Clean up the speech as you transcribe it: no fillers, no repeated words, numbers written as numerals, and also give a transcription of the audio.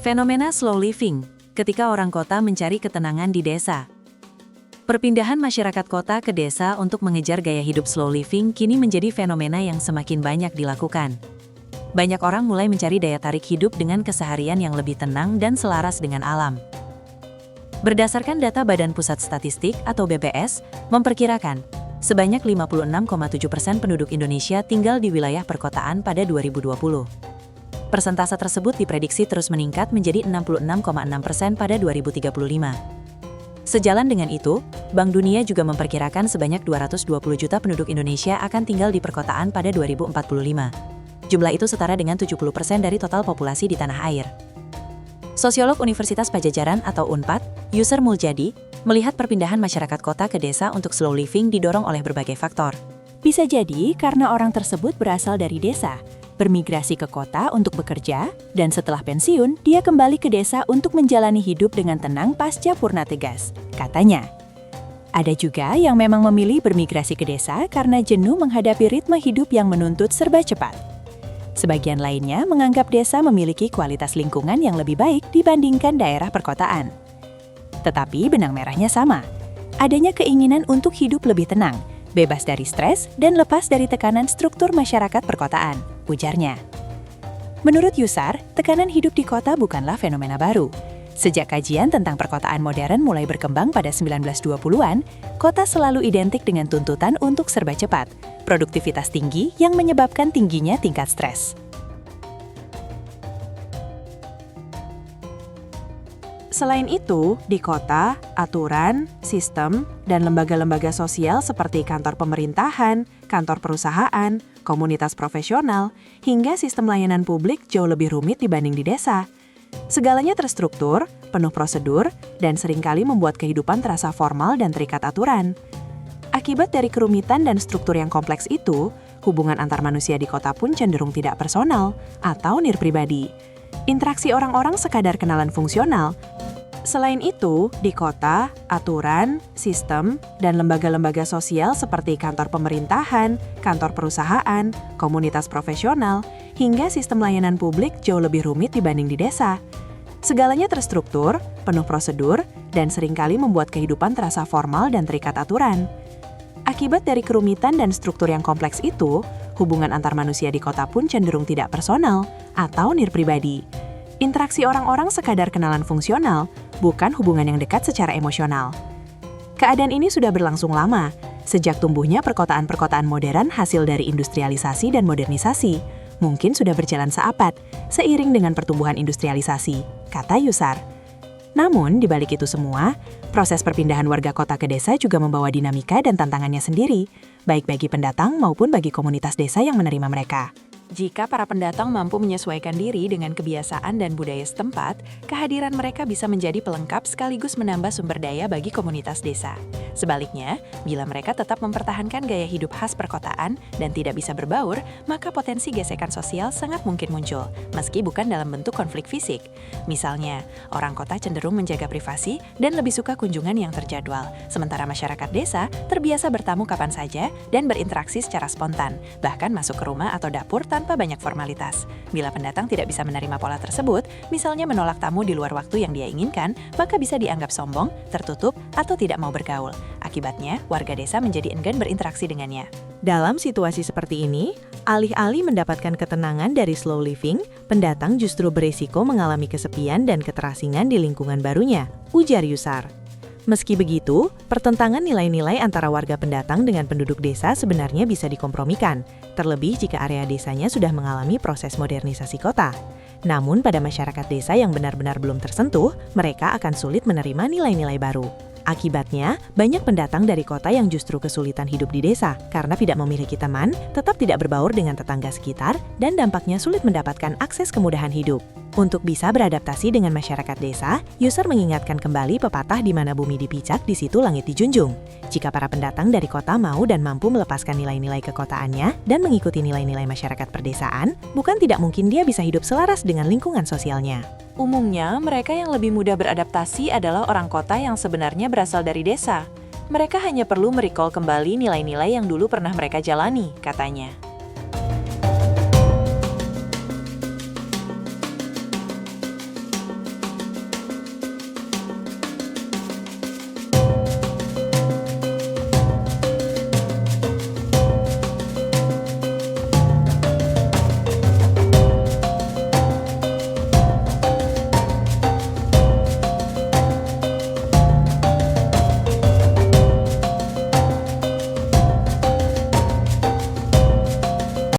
Fenomena slow living, ketika orang kota mencari ketenangan di desa. Perpindahan masyarakat kota ke desa untuk mengejar gaya hidup slow living kini menjadi fenomena yang semakin banyak dilakukan. Banyak orang mulai mencari daya tarik hidup dengan keseharian yang lebih tenang dan selaras dengan alam. Berdasarkan data Badan Pusat Statistik atau BPS, memperkirakan sebanyak 56,7% penduduk Indonesia tinggal di wilayah perkotaan pada 2020. Persentase tersebut diprediksi terus meningkat menjadi 66,6% pada 2035. Sejalan dengan itu, Bank Dunia juga memperkirakan sebanyak 220 juta penduduk Indonesia akan tinggal di perkotaan pada 2045. Jumlah itu setara dengan 70% dari total populasi di tanah air. Sosiolog Universitas Padjadjaran atau Unpad, Yusar Muljadi, melihat perpindahan masyarakat kota ke desa untuk slow living didorong oleh berbagai faktor. Bisa jadi karena orang tersebut berasal dari desa, bermigrasi ke kota untuk bekerja, dan setelah pensiun, dia kembali ke desa untuk menjalani hidup dengan tenang pasca purna tugas, katanya. Ada juga yang memang memilih bermigrasi ke desa karena jenuh menghadapi ritme hidup yang menuntut serba cepat. Sebagian lainnya menganggap desa memiliki kualitas lingkungan yang lebih baik dibandingkan daerah perkotaan. Tetapi benang merahnya sama, adanya keinginan untuk hidup lebih tenang, bebas dari stres, dan lepas dari tekanan struktur masyarakat perkotaan, ujarnya. Menurut Yusar, tekanan hidup di kota bukanlah fenomena baru. Sejak kajian tentang perkotaan modern mulai berkembang pada 1920-an, kota selalu identik dengan tuntutan untuk serba cepat, produktivitas tinggi yang menyebabkan tingginya tingkat stres. Selain itu, di kota, aturan, sistem, dan lembaga-lembaga sosial seperti kantor pemerintahan, kantor perusahaan, komunitas profesional, hingga sistem layanan publik jauh lebih rumit dibanding di desa. Segalanya terstruktur, penuh prosedur, dan seringkali membuat kehidupan terasa formal dan terikat aturan. Akibat dari kerumitan dan struktur yang kompleks itu, hubungan antar manusia di kota pun cenderung tidak personal atau nirpribadi. Interaksi orang-orang sekadar kenalan fungsional. Selain itu, di kota, aturan, sistem, dan lembaga-lembaga sosial seperti kantor pemerintahan, kantor perusahaan, komunitas profesional, hingga sistem layanan publik jauh lebih rumit dibanding di desa. Segalanya terstruktur, penuh prosedur, dan seringkali membuat kehidupan terasa formal dan terikat aturan. Akibat dari kerumitan dan struktur yang kompleks itu, hubungan antar manusia di kota pun cenderung tidak personal atau nirpribadi. Interaksi orang-orang sekadar kenalan fungsional, bukan hubungan yang dekat secara emosional. Keadaan ini sudah berlangsung lama, sejak tumbuhnya perkotaan-perkotaan modern hasil dari industrialisasi dan modernisasi. Mungkin sudah berjalan seabad, seiring dengan pertumbuhan industrialisasi, kata Yusar. Namun, di balik itu semua, proses perpindahan warga kota ke desa juga membawa dinamika dan tantangannya sendiri, baik bagi pendatang maupun bagi komunitas desa yang menerima mereka. Jika para pendatang mampu menyesuaikan diri dengan kebiasaan dan budaya setempat, kehadiran mereka bisa menjadi pelengkap sekaligus menambah sumber daya bagi komunitas desa. Sebaliknya, bila mereka tetap mempertahankan gaya hidup khas perkotaan dan tidak bisa berbaur, maka potensi gesekan sosial sangat mungkin muncul, meski bukan dalam bentuk konflik fisik. Misalnya, orang kota cenderung menjaga privasi dan lebih suka kunjungan yang terjadwal, sementara masyarakat desa terbiasa bertamu kapan saja dan berinteraksi secara spontan, bahkan masuk ke rumah atau dapur tanpa banyak formalitas. Bila pendatang tidak bisa menerima pola tersebut, misalnya menolak tamu di luar waktu yang dia inginkan, maka bisa dianggap sombong, tertutup, atau tidak mau bergaul. Akibatnya, warga desa menjadi enggan berinteraksi dengannya. Dalam situasi seperti ini, alih-alih mendapatkan ketenangan dari slow living, pendatang justru berisiko mengalami kesepian dan keterasingan di lingkungan barunya, ujar Yusar. Meski begitu, pertentangan nilai-nilai antara warga pendatang dengan penduduk desa sebenarnya bisa dikompromikan, terlebih jika area desanya sudah mengalami proses modernisasi kota. Namun pada masyarakat desa yang benar-benar belum tersentuh, mereka akan sulit menerima nilai-nilai baru. Akibatnya, banyak pendatang dari kota yang justru kesulitan hidup di desa karena tidak memiliki teman, tetap tidak berbaur dengan tetangga sekitar, dan dampaknya sulit mendapatkan akses kemudahan hidup. Untuk bisa beradaptasi dengan masyarakat desa, Yusar mengingatkan kembali pepatah di mana bumi dipijak, di situ langit dijunjung. Jika para pendatang dari kota mau dan mampu melepaskan nilai-nilai kekotaannya dan mengikuti nilai-nilai masyarakat perdesaan, bukan tidak mungkin dia bisa hidup selaras dengan lingkungan sosialnya. Umumnya, mereka yang lebih mudah beradaptasi adalah orang kota yang sebenarnya berasal dari desa. Mereka hanya perlu merecall kembali nilai-nilai yang dulu pernah mereka jalani, katanya.